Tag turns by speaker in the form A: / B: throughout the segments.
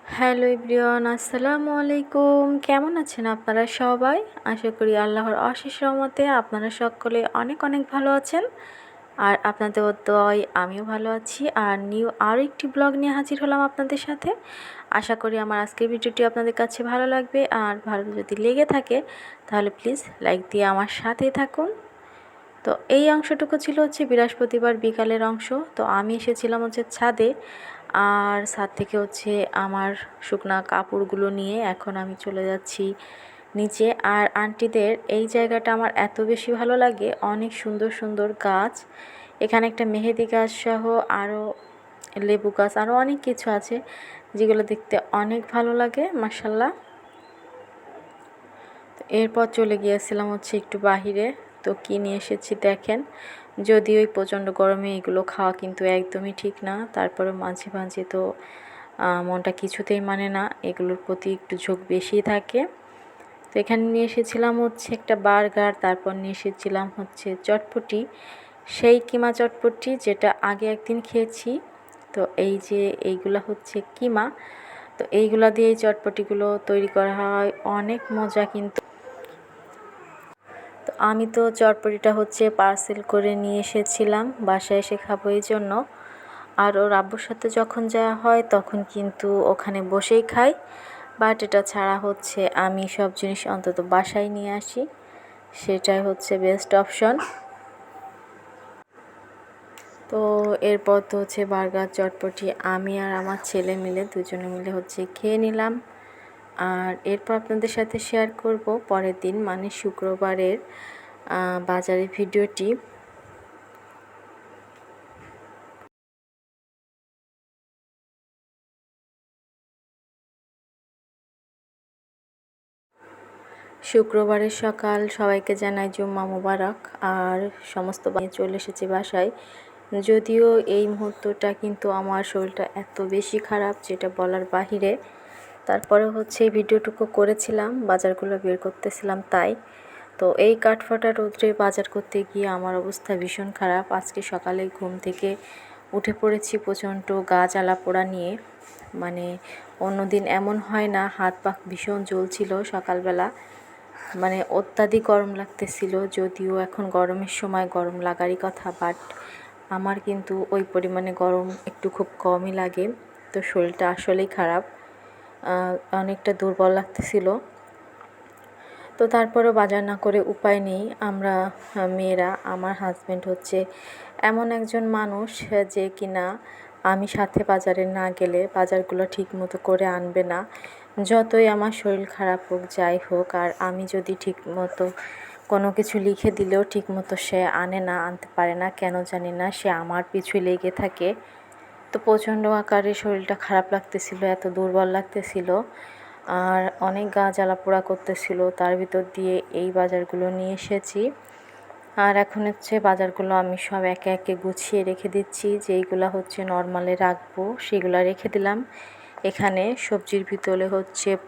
A: Hello everyone, আসসালামু আলাইকুম। কেমন আছেন আপনারা সবাই? আশা করি আল্লাহর অশেষ রহমতে আপনারা সকলে অনেক অনেক ভালো আছেন। আর আপনাদের দোয়ায় আমিও ভালো আছি। আর নিউ আরও একটি ব্লগ নিয়ে হাজির হলাম আপনাদের সাথে। আশা করি আমার আজকের ভিডিওটি আপনাদের কাছে ভালো লাগবে। আর ভালো যদি লেগে থাকে তাহলে প্লিজ লাইক দিয়ে আমার সাথেই থাকুন। তো এই অংশটুকু ছিল বৃহস্পতিবার বিকালের অংশ। তো আমি এসেছিলাম ছাদে। আর ছাদ থেকে আমার শুকনা কাপড়গুলো নিয়ে এখন আমি চলে যাচ্ছি নিচে। আর আন্টিদের এই জায়গাটা আমার এত বেশি ভালো লাগে, অনেক সুন্দর সুন্দর গাছ। এখানে একটা মেহেদি গাছ সহ আরও লেবু গাছ, আরও অনেক কিছু আছে যেগুলো দেখতে অনেক ভালো লাগে মাশাল্লাহ। তো এরপর চলে গিয়েছিলাম একটু বাহিরে। তো কী নিয়ে এসেছি দেখেন। যদিও এই প্রচণ্ড গরমে এগুলো খাওয়া কিন্তু একদমই ঠিক না, তারপরে মাঝে মাঝে তো মনটা কিছুতেই মানে না, এগুলোর প্রতি একটু ঝোঁক বেশি থাকে। তো এখানে নিয়ে এসেছিলাম একটা বার্গার, তারপর নিয়ে এসেছিলাম চটপটি, সেই কিমা চটপটি যেটা আগে একদিন খেয়েছি। তো এই যে এইগুলা কিমা। তো এইগুলা দিয়ে এই চটপটিগুলো তৈরি করা হয়, অনেক মজা কিন্তু। তো আমি তো চটপটিটা পার্সেল করে নিয়ে এসেছিলাম, বাসায় এসে খাবো এই জন্য। আর ওর আব্বুর সাথে যখন যাওয়া হয় তখন কিন্তু ওখানে বসেই খাই। বাট এটা ছাড়া আমি সব জিনিস অন্তত বাসায় নিয়ে আসি, সেটাই বেস্ট অপশন। তো এরপর তো বার্গার চটপটি আমি আর আমার ছেলে মিলে দুজনে মিলে খেয়ে নিলাম। আর এরপর আপনাদের সাথে শেয়ার করব পরের দিন মানে শুক্রবারের বাজারের ভিডিওটি। শুক্রবারের সকাল সবাইকে জানাই জুম্মা মোবারক। আর সমস্ত চলে এসেছি বাসায়। যদিও এই মুহূর্তটা কিন্তু আমার শরীরটা এত বেশি খারাপ যেটা বলার বাহিরে। তারপরে এই ভিডিওটুকু করেছিলাম, বাজারগুলো বের করতেছিলাম তাই। তো এই কাঠফাটা রৌদ্রে বাজার করতে গিয়ে আমার অবস্থা ভীষণ খারাপ। আজকে সকালে ঘুম থেকে উঠে পড়েছি প্রচণ্ড গা জ্বালা পোড়া নিয়ে। মানে অন্যদিন এমন হয় না, হাত পা ভীষণ জ্বলছিল সকালবেলা, মানে অত্যাধিক গরম লাগতেছিল। যদিও এখন গরমের সময় গরম লাগারই কথা, বাট আমার কিন্তু ওই পরিমাণে গরম একটু খুব কমই লাগে। তো শরীরটা আসলেই খারাপ, অনেকটা দুর্বল লাগতেছিল। তো তারপরেও বাজার না করে উপায় নেই। আমরা মেয়েরা, আমার হাজব্যান্ড এমন একজন মানুষ যে কিনা আমি সাথে বাজারে না গেলে বাজারগুলো ঠিক মতো করে আনবে না। যতই আমার শরীর খারাপ হোক যাই হোক, আর আমি যদি ঠিক মতো কোনো কিছু লিখে দিলেও ঠিক মতো সে আনে না, আনতে পারে না, কেন জানি না, সে আমার পিছু লেগে থাকে। তো প্রচণ্ড আকারে শরীরটা খারাপ লাগতেছিল, এত দুর্বল লাগতেছিল, আর অনেক গা জ্বালা পোড়া করতেছিল। তার ভিতর দিয়ে এই বাজারগুলো নিয়ে এসেছি। আর এখন বাজারগুলো আমি সব একে একে গুছিয়ে রেখে দিচ্ছি। যেইগুলো নর্মালে রাখবো সেগুলো রেখে দিলাম। এখানে সবজির ভিতরে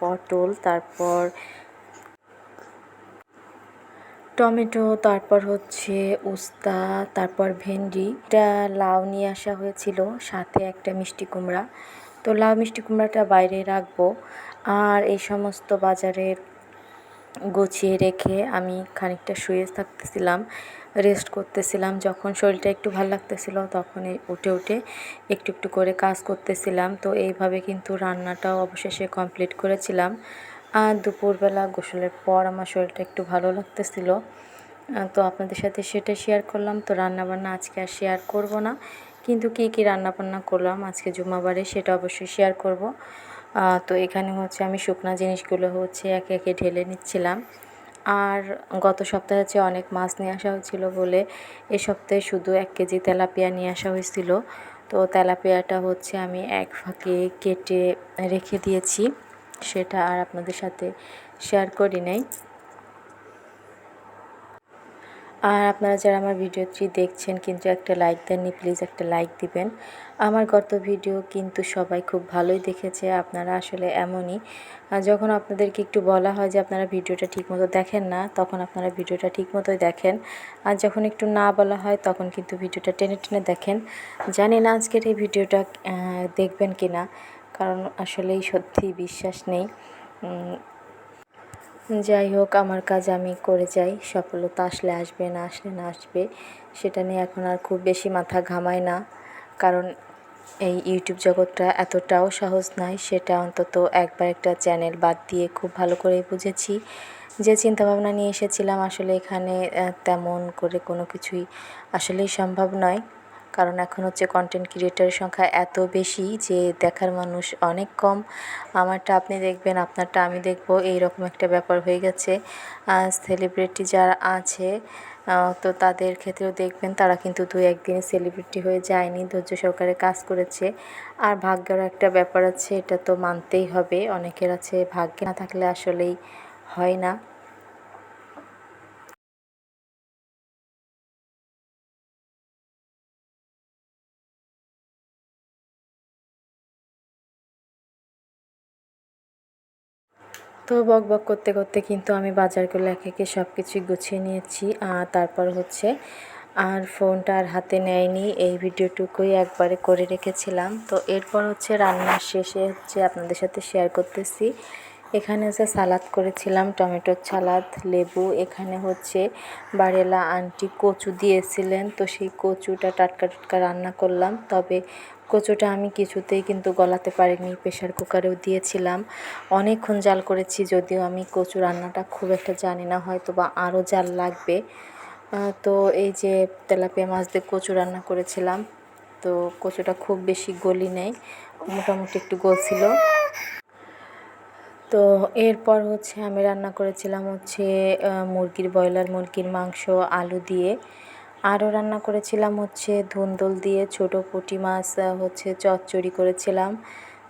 A: পটল, তারপর টমেটো, তারপর উস্তা, তারপর ভেন্ডি, একটা লাউ নিয়ে আসা হয়েছিল, সাথে একটা মিষ্টি কুমড়া। তো লাউ মিষ্টি কুমড়াটা বাইরে রাখবো। আর এই সমস্ত বাজারের গুছিয়ে রেখে আমি খানিকটা শুয়ে থাকতেছিলাম, রেস্ট করতেছিলাম। যখন শরীরটা একটু ভালো লাগতেছিল তখন উঠে উঠে একটু একটু করে কাজ করতেছিলাম। তো এইভাবে কিন্তু রান্নাটাও অবশেষে কমপ্লিট করেছিলাম। আর দুপুরবেলা গোসলের পর আমার শরীরটা একটু ভালো লাগতেছিল, তো আপনাদের সাথে সেটা শেয়ার করলাম। তো রান্নাবান্না আজকে আর শেয়ার করব না, কিন্তু কী কী রান্নাবান্না করলাম আজকে জুম্মাবারে সেটা অবশ্যই শেয়ার করব। তো এখানে আমি শুকনা জিনিসগুলো একে একে ঢেলে নিচ্ছিলাম। আর গত সপ্তাহে অনেক মাছ নিয়ে আসা হয়েছিল বলে এ সপ্তাহে শুধু 1 কেজি তেলাপিয়া নিয়ে আসা হয়েছিল। তো তেলাপিয়াটা আমি এক ফাঁকে কেটে রেখে দিয়েছি, সেটা আর আপনাদের সাথে শেয়ার করি নাই। আর আপনারা যারা আমার ভিডিওটি দেখছেন কিন্তু একটা লাইক দেননি, প্লিজ একটা লাইক দিবেন। আমার গত ভিডিও কিন্তু সবাই খুব ভালোই দেখেছে। আপনারা আসলে এমনই, যখন আপনাদেরকে একটু বলা হয় যে আপনারা ভিডিওটা ঠিকমতো দেখেন না, তখন আপনারা ভিডিওটা ঠিকমতোই দেখেন। আর যখন একটু না বলা হয় তখন কিন্তু ভিডিওটা টেনে টেনে দেখেন। জানি না আজকের এই ভিডিওটা দেখবেন কি না, কারণ আসলেই সত্যি বিশ্বাস নেই। যাই হোক, আমার কাজ আমি করে যাই, সফলতা আসলে আসবে, না আসলে না আসবে, সেটা নিয়ে এখন আর খুব বেশি মাথা ঘামাই না। কারণ এই ইউটিউব জগৎটা এতটাও সহজ নয়, সেটা অন্তত একবার একটা চ্যানেল বাদ দিয়ে খুব ভালো করেই বুঝেছি। যে চিন্তাভাবনা নিয়ে এসেছিলাম আসলে এখানে তেমন করে কোনো কিছুই আসলেই সম্ভব নয়। কারণ এখন হচ্ছে কন্টেন্ট ক্রিয়েটারের সংখ্যা এত বেশি যে দেখার মানুষ অনেক কম। আমারটা আপনি দেখবেন, আপনারটা আমি দেখব, এইরকম একটা ব্যাপার হয়ে গেছে। সেলিব্রিটি যারা আছে তো তাদের ক্ষেত্রেও দেখবেন তারা কিন্তু 2-1 দিনে সেলিব্রিটি হয়ে যায়নি, ধৈর্য সহকারে কাজ করেছে। আর ভাগ্যেরও একটা ব্যাপার আছে, এটা তো মানতেই হবে। অনেকের আছে ভাগ্যে না থাকলে আসলেই হয় না। তো বকবক করতে করতে কিন্তু আমি বাজারগুলো একে একে সব কিছুই গুছিয়ে নিয়েছি। তারপর হচ্ছে আর ফোনটা আর হাতে নেয়নি, এই ভিডিওটুকুই একবারে করে রেখেছিলাম। তো এরপর হচ্ছে রান্নার শেষে হচ্ছে আপনাদের সাথে শেয়ার করতেছি। এখানে হচ্ছে সালাদ করেছিলাম, টমেটোর সালাদ, লেবু। এখানে হচ্ছে বাড়িওয়ালা আন্টি কচু দিয়েছিলেন, তো সেই কচুটা টাটকা টাটকা রান্না করলাম। তবে কচুটা আমি কিছুতেই কিন্তু গলাতে পারিনি, প্রেশার কুকারেও দিয়েছিলাম, অনেকক্ষণ জাল করেছি। যদিও আমি কচু রান্নাটা খুব একটা জানি না, হয়তো বা আরও জাল লাগবে। তো এই যে তেলাপিয়া মাছ দিয়ে কচু রান্না করেছিলাম, তো কচুটা খুব বেশি গলি নেই, মোটামুটি একটু গলছিল। তো এরপর হচ্ছে আমি রান্না করেছিলাম হচ্ছে ব্রয়লার মুরগির মাংস আলু দিয়ে। আরও রান্না করেছিলাম হচ্ছে ধুন্দুল দিয়ে ছোটো পুঁটি মাছ হচ্ছে চচ্চড়ি করেছিলাম।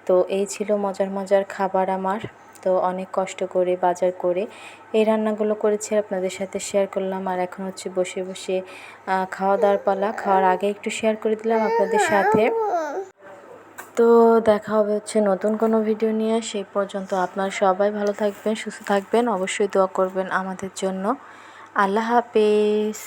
A: তো এই ছিল মজার মজার খাবার আমার। তো অনেক কষ্ট করে বাজার করে এই রান্নাগুলো করেছি, আপনাদের সাথে শেয়ার করলাম। আর এখন হচ্ছে বসে বসে খাওয়া দাওয়ার পালা। খাওয়ার আগে একটু শেয়ার করে দিলাম আপনাদের সাথে। তো দেখা হবে হচ্ছে নতুন কোনো ভিডিও নিয়ে। সেই পর্যন্ত আপনারা সবাই ভালো থাকবেন, সুস্থ থাকবেন, অবশ্যই দোয়া করবেন আমাদের জন্য। আল্লাহ হাফেজ।